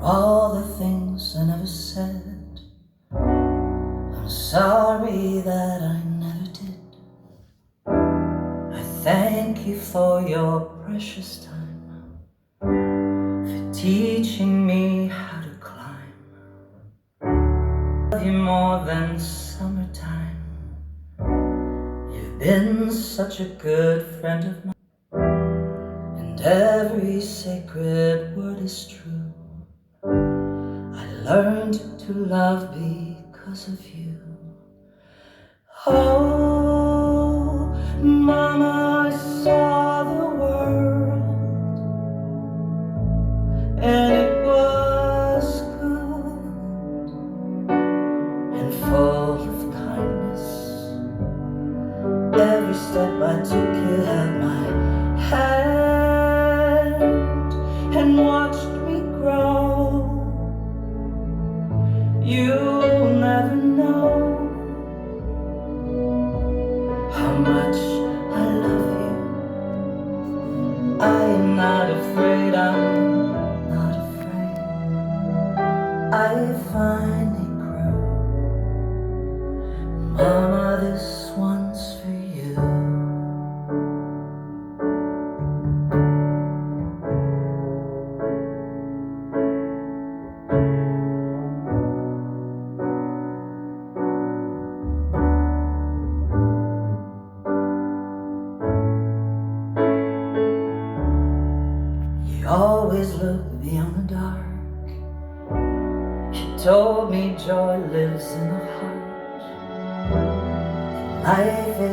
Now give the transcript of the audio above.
all the things I never said. I'm sorry that I never did. I thank you for your precious time, for teaching me how to climb. I love you more than summertime. You've been such a good friend of mine, and every sacred word is true. I learned to love because of you. Oh, Mama, I saw the world, and it was good and full of kindness. Every step I took, you held my hand and watched me grow. You'll never know how much I love you. I am not afraid, I'm not afraid. I finally grew. Mama, this one's for you. You always look beyond the dark. You told me joy lives in the heart. Life is